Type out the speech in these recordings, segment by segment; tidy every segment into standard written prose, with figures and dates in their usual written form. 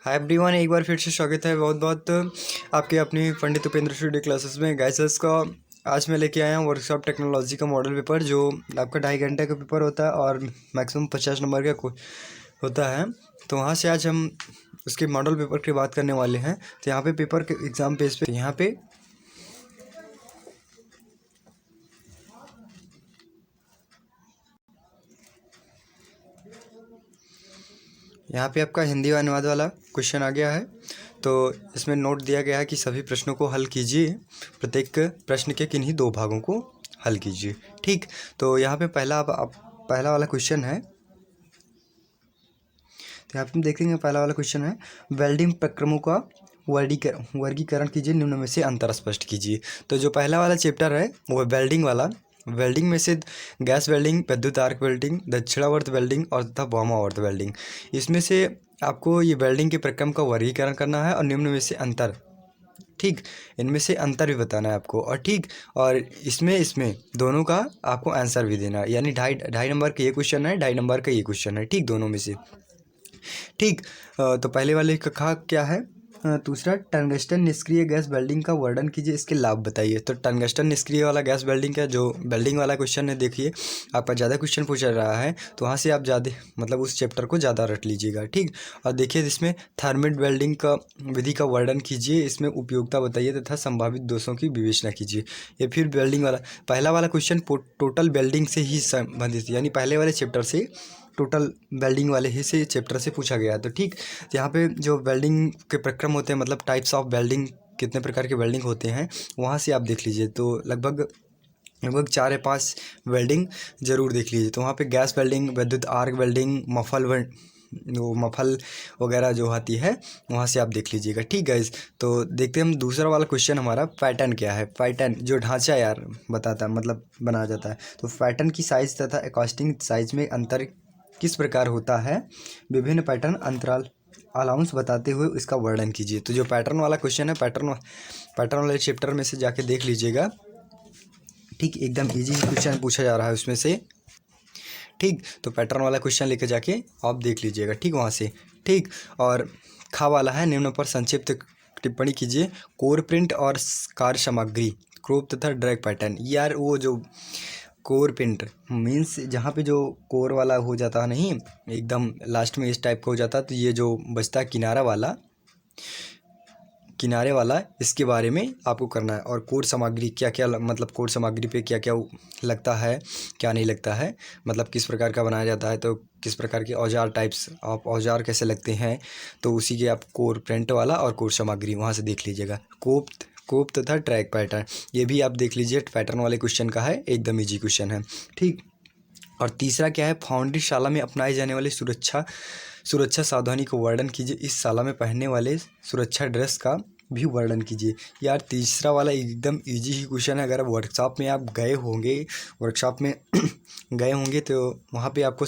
Hi everyone, एक बार फिर से स्वागत है बहुत बहुत आपके अपनी पंडित उपेंद्र स्टूडियो क्लासेस में। गाइस का आज मैं लेके आया हूँ वर्कशॉप टेक्नोलॉजी का मॉडल पेपर, जो आपका 2.5 घंटे का पेपर होता है और मैक्सिमम 50 नंबर का होता है। तो वहाँ से आज हम उसके मॉडल पेपर की बात करने वाले हैं। तो यहाँ पे पेपर के एग्ज़ाम पेज पे यहाँ पे आपका हिंदी अनुवाद वाला क्वेश्चन आ गया है। तो इसमें नोट दिया गया है कि सभी प्रश्नों को हल कीजिए, प्रत्येक प्रश्न के किन्हीं 2 भागों को हल कीजिए। ठीक, तो यहाँ पे पहला वाला क्वेश्चन है। तो यहाँ पे हम देखेंगे, पहला वाला क्वेश्चन है, वेल्डिंग प्रक्रमों का वर्गीकरण कीजिए, निम्न में से अंतर स्पष्ट कीजिए। तो जो पहला वाला चैप्टर है वो वेल्डिंग वाला। वेल्डिंग में से गैस वेल्डिंग, विद्युत आर्क वेल्डिंग, दक्षिणावर्त वेल्डिंग और तथा वामावर्त वेल्डिंग, इसमें से आपको ये वेल्डिंग के प्रक्रम का वर्गीकरण करना है और निम्न में से अंतर, ठीक, इनमें से अंतर भी बताना है आपको। और ठीक, और इसमें दोनों का आपको आंसर भी देना है, यानी ढाई नंबर का ये क्वेश्चन है, 2.5 नंबर का ये क्वेश्चन है, ठीक, दोनों में से। ठीक, तो पहले वाले का खा क्या है, दूसरा, टंगस्टन निष्क्रिय गैस वेल्डिंग का वर्णन कीजिए, इसके लाभ बताइए। तो टंगस्टन निष्क्रिय वाला गैस वेल्डिंग का जो वेल्डिंग वाला क्वेश्चन है, देखिए आपका ज़्यादा क्वेश्चन पूछा रहा है, तो वहाँ से आप ज़्यादा मतलब उस चैप्टर को ज़्यादा रट लीजिएगा। ठीक, और देखिए इसमें थर्मिट वेल्डिंग का विधि का वर्णन कीजिए, इसमें उपयोगिता बताइए तथा संभावित दोषों की विवेचना कीजिए। ये फिर वेल्डिंग वाला पहला वाला क्वेश्चन टोटल वेल्डिंग से ही संबंधित, यानी पहले वाले चैप्टर से, टोटल वेल्डिंग वाले ही से चैप्टर से पूछा गया है। तो ठीक, यहाँ पे जो वेल्डिंग के प्रक्रम होते हैं, मतलब टाइप्स ऑफ वेल्डिंग, कितने प्रकार के वेल्डिंग होते हैं, वहाँ से आप देख लीजिए। तो लगभग 4 या 5 वेल्डिंग ज़रूर देख लीजिए। तो वहाँ पे गैस वेल्डिंग, विद्युत आर्क वेल्डिंग, वो मफल वगैरह जो आती है, वहाँ से आप देख लीजिएगा। ठीक गाइस, तो देखते हैं हम दूसरा वाला क्वेश्चन हमारा, पैटर्न क्या है। पैटर्न जो ढांचा यार बताता है, मतलब बनाया जाता है। तो पैटर्न की साइज़ तथा एकास्टिंग साइज में अंतर किस प्रकार होता है, विभिन्न पैटर्न अंतराल अलाउंस बताते हुए इसका वर्णन कीजिए। तो जो पैटर्न वाला क्वेश्चन है, पैटर्न वाले चैप्टर में से जाके देख लीजिएगा। ठीक, एकदम इजी क्वेश्चन पूछा जा रहा है उसमें से। ठीक, तो पैटर्न वाला क्वेश्चन लेके जाके आप देख लीजिएगा, ठीक, वहाँ से। ठीक, और खा वाला है, निम्न पर संक्षिप्त टिप्पणी कीजिए। कोर प्रिंट और कार्य सामग्री, क्रोप तथा ड्रैग पैटर्न। यार वो जो कोर प्रिंट मीन्स जहाँ पे जो कोर वाला हो जाता है, नहीं एकदम लास्ट में इस टाइप का हो जाता है, तो ये जो बचता है किनारे वाला, इसके बारे में आपको करना है। और कोर सामग्री क्या क्या, मतलब कोर सामग्री पे क्या क्या लगता है, क्या नहीं लगता है, मतलब किस प्रकार का बनाया जाता है, तो किस प्रकार के औजार टाइप्स, आप औजार कैसे लगते हैं, तो उसी के आप कोर प्रिंट वाला और कोर सामग्री वहाँ से देख लीजिएगा। कोप तथा ट्रैक पैटर्न, ये भी आप देख लीजिए, पैटर्न वाले क्वेश्चन का है, एकदम ईजी क्वेश्चन है। ठीक, और तीसरा क्या है, फाउंड्री शाला में अपनाई जाने वाली सुरक्षा सावधानी को वर्णन कीजिए। इस शाला में पहनने वाले सुरक्षा ड्रेस का भी वर्णन कीजिए। यार तीसरा वाला एकदम इजी ही क्वेश्चन है। अगर आप वर्कशॉप में आप गए होंगे, वर्कशॉप में गए होंगे, तो वहाँ पे आपको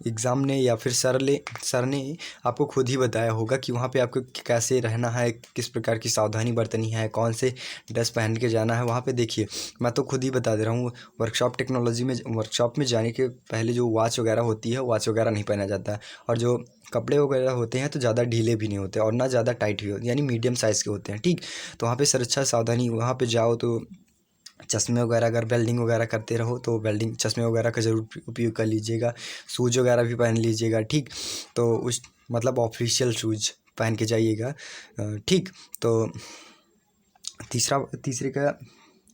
एग्ज़ाम ने या फिर सर ने आपको खुद ही बताया होगा कि वहाँ पे आपको कैसे रहना है, किस प्रकार की सावधानी बरतनी है, कौन से ड्रेस पहन के जाना है। वहाँ पे देखिए, मैं तो खुद ही बता दे रहा हूँ, वर्कशॉप में जाने के पहले जो वॉच वगैरह होती है, वॉच वगैरह नहीं पहना जाता है। और जो कपड़े वगैरह होते हैं तो ज़्यादा ढीले भी नहीं होते और ना ज़्यादा टाइट भी होते, यानी मीडियम साइज़ के होते हैं। ठीक, तो वहाँ पे सुरक्षा सावधानी, वहाँ पे जाओ तो चश्मे वगैरह, अगर वेल्डिंग वगैरह करते रहो तो वेल्डिंग चश्मे वगैरह का ज़रूर उपयोग कर लीजिएगा। शूज़ वगैरह भी पहन लीजिएगा। ठीक, तो उस मतलब ऑफिशियल शूज़ पहन के जाइएगा। ठीक, तो तीसरे का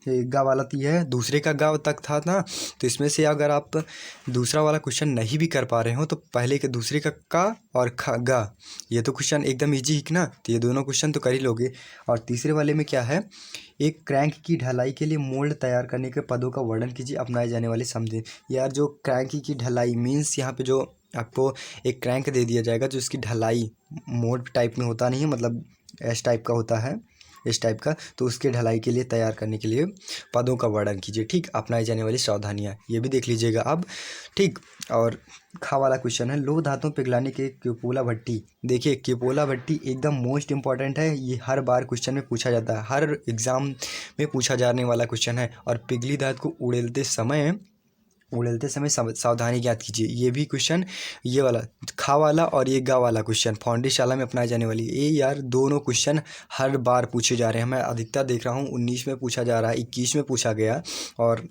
गा वाला तो ये है, दूसरे का गा तक था ना। तो इसमें से अगर आप दूसरा वाला क्वेश्चन नहीं भी कर पा रहे हो, तो पहले के दूसरे का और गा, ये तो क्वेश्चन एकदम इजी ही ना, तो ये दोनों क्वेश्चन तो कर ही लोगे। और तीसरे वाले में क्या है, एक क्रैंक की ढलाई के लिए मोल्ड तैयार करने के पदों का वर्णन कीजिए, अपनाए जाने वाले समझे। यार जो क्रैंक की ढलाई मीन्स, यहाँ पे जो आपको एक क्रैंक दे दिया जाएगा, जो इसकी ढलाई मोल्ड टाइप में होता नहीं है, मतलब एस टाइप का होता है, इस टाइप का, तो उसके ढलाई के लिए तैयार करने के लिए पदों का वर्णन कीजिए। ठीक, अपनाई जाने वाली सावधानियाँ, ये भी देख लीजिएगा अब। ठीक, और खा वाला क्वेश्चन है, लोह धातुओं पिघलाने के क्यूपोला भट्टी। देखिए क्यूपोला भट्टी एकदम मोस्ट इंपॉर्टेंट है, ये हर बार क्वेश्चन में पूछा जाता है, हर एग्ज़ाम में पूछा जाने वाला क्वेश्चन है। और पिघली धातु को उड़ेलते समय उड़ेलते समय सावधानी ज्ञात कीजिए। ये भी क्वेश्चन, ये वाला खा वाला और ये गा वाला क्वेश्चन फाउंडेशाला में अपनाई जाने वाली ये यार दोनों क्वेश्चन हर बार पूछे जा रहे हैं। मैं अधिकतर देख रहा हूँ 19 में पूछा जा रहा है, 21 में पूछा गया और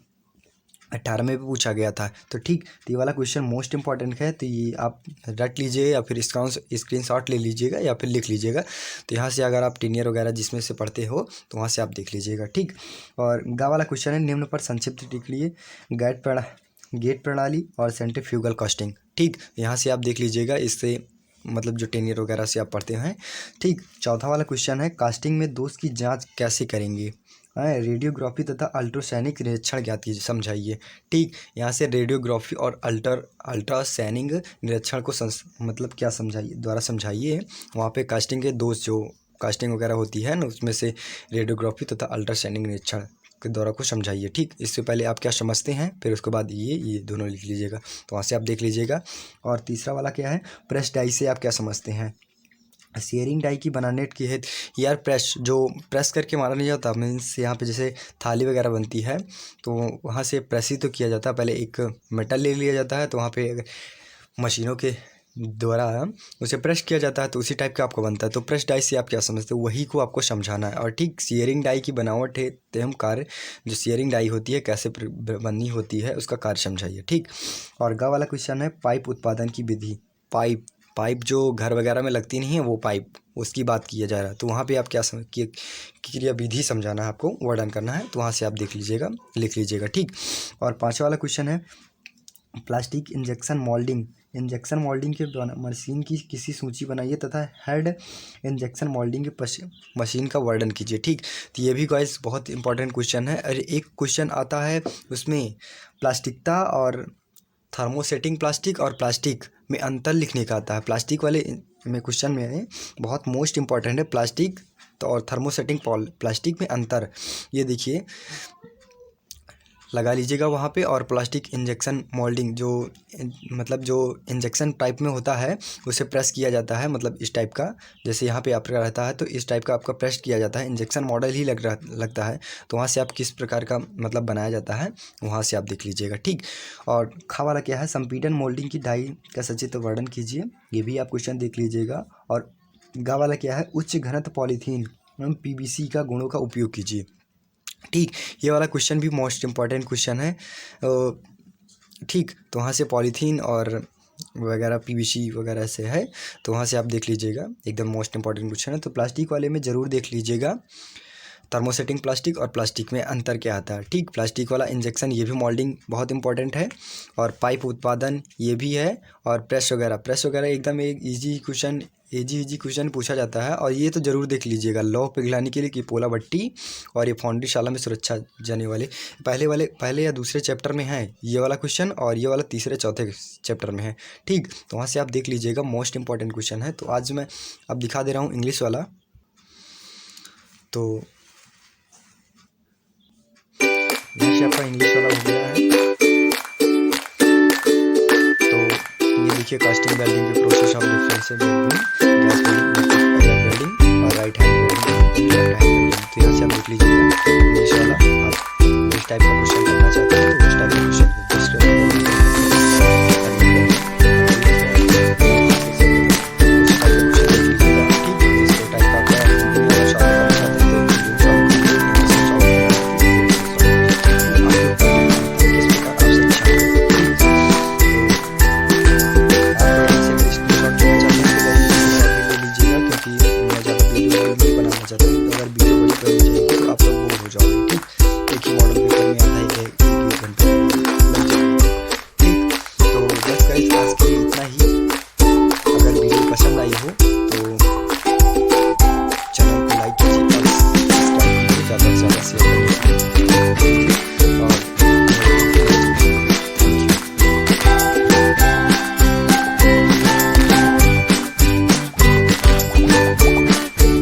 18 में भी पूछा गया था। तो ठीक, तो ये वाला क्वेश्चन मोस्ट इंपॉर्टेंट है, तो ये आप रट लीजिए या फिर स्क्रीनशॉट ले लीजिएगा या फिर लिख लीजिएगा। तो यहाँ से अगर आप टीनियर वगैरह जिसमें से पढ़ते हो तो वहाँ से आप देख लीजिएगा। ठीक, और गा वाला क्वेश्चन है, निम्न पर संक्षिप्त लिख लिए गेट प्रणाली और सेंट्रीफ्यूगल कास्टिंग। ठीक, यहाँ से आप देख लीजिएगा, इससे मतलब जो टेनियर वगैरह से आप पढ़ते हैं। ठीक, चौथा वाला क्वेश्चन है, कास्टिंग में दोष की जांच कैसे करेंगे। रेडियोग्राफी तथा अल्ट्रासैनिक निरीक्षण ज्ञात कीजिए, समझाइए। ठीक, यहाँ से रेडियोग्राफी और अल्ट्रासैनिक निरीक्षण को मतलब क्या समझाइए, द्वारा समझाइए। वहाँ पे कास्टिंग के दोष जो कास्टिंग वगैरह होती है ना, उसमें से रेडियोग्राफी तथा अल्ट्रासैनिक निरीक्षण के द्वारा को समझाइए। ठीक, इससे पहले आप क्या समझते हैं, फिर उसके बाद ये दोनों लिख लीजिएगा, तो वहाँ से आप देख लीजिएगा। और तीसरा वाला क्या है, प्रेस डाई से आप क्या समझते हैं। शेयरिंग डाई की बनाने की है यार, प्रेस करके मारा नहीं जाता, मीन्स यहाँ पे जैसे थाली वगैरह बनती है तो वहाँ से प्रेस ही तो किया जाता है। पहले एक मेटल ले लिया जाता है, तो वहाँ पे मशीनों के द्वारा उसे प्रेस किया जाता है, तो उसी टाइप का आपको बनता है। तो प्रेस डाई से आप क्या समझते हो, वही को आपको समझाना है। और ठीक, शेयरिंग डाई की बनावट है तेम कार्य, जो शेयरिंग डाई होती है कैसे बननी होती है उसका कार्य समझाइए। ठीक, और गा वाला क्वेश्चन है, पाइप उत्पादन की विधि। पाइप जो घर वगैरह में लगती नहीं है वो पाइप, उसकी बात किया जा रहा है। तो वहाँ पे आप क्या क्रिया विधि समझाना है, आपको वर्णन करना है, तो वहाँ से आप देख लीजिएगा, लिख लीजिएगा। ठीक, और पांचवा वाला क्वेश्चन है, प्लास्टिक इंजेक्शन मोल्डिंग के मशीन की किसी सूची बनाइए तथा हेड इंजेक्शन मोल्डिंग के मशीन का वर्णन कीजिए। ठीक, तो ये भी गाइस बहुत इंपॉर्टेंट क्वेश्चन है। अरे एक क्वेश्चन आता है उसमें प्लास्टिकता और थर्मोसेटिंग प्लास्टिक और प्लास्टिक में अंतर लिखने का आता है। प्लास्टिक वाले में क्वेश्चन में बहुत मोस्ट इंपॉर्टेंट है प्लास्टिक तो और थर्मोसेटिंग प्लास्टिक में अंतर, ये देखिए लगा लीजिएगा वहाँ पे। और प्लास्टिक इंजेक्शन मोल्डिंग जो मतलब जो इंजेक्शन टाइप में होता है उसे प्रेस किया जाता है, मतलब इस टाइप का, जैसे यहाँ पे आपका रहता है तो इस टाइप का आपका प्रेस किया जाता है, इंजेक्शन मॉडल ही लगता है। तो वहाँ से आप किस प्रकार का मतलब बनाया जाता है वहाँ से आप देख लीजिएगा। ठीक, और खा वाला क्या है, संपीडन मोल्डिंग की डाई का सचित्र वर्णन कीजिए, ये भी आप क्वेश्चन देख लीजिएगा। और गा वाला क्या है, उच्च घनत्व पॉलीथीन PVC का गुणों का उपयोग कीजिए। ठीक, ये वाला क्वेश्चन भी मोस्ट इम्पॉर्टेंट क्वेश्चन है। ठीक, तो वहाँ से पॉलीथीन और वगैरह PVC वगैरह से है, तो वहाँ से आप देख लीजिएगा, एकदम मोस्ट इम्पॉर्टेंट क्वेश्चन है। तो प्लास्टिक वाले में ज़रूर देख लीजिएगा थर्मोसेटिंग प्लास्टिक और प्लास्टिक में अंतर क्या आता है। ठीक, प्लास्टिक वाला इंजेक्शन, ये भी मोल्डिंग बहुत इंपॉर्टेंट है। और पाइप उत्पादन ये भी है। और प्रेस वगैरह एकदम एक ईजी क्वेश्चन पूछा जाता है। और ये तो ज़रूर देख लीजिएगा, लौह पिघलाने के लिए कि पोला भट्टी और ये फाउंडेशाला में सुरक्षा जाने वाले पहले या दूसरे चैप्टर में है ये वाला क्वेश्चन, और ये वाला तीसरे चौथे चैप्टर में है। ठीक, तो वहाँ से आप देख लीजिएगा, मोस्ट इंपॉर्टेंट क्वेश्चन है। तो आज मैं अब दिखा दे रहा हूँ इंग्लिश वाला। तो यहाँ से आपका इंग्लिश वाला हो गया है। तो ये देखिए, कास्टिंग वेल्डिंग के प्रोसेस ऑफ डिफरेंस वेल्डिंग और राइट हैंड वेल्डिंग। तो यहाँ से आप देख लीजिएगा इंग्लिश वाला। आप इस टाइप का क्वेश्चन करना चाहते हैं तो उस टाइप का क्वेश्चन अगर वीडियो बड़ी बन जाए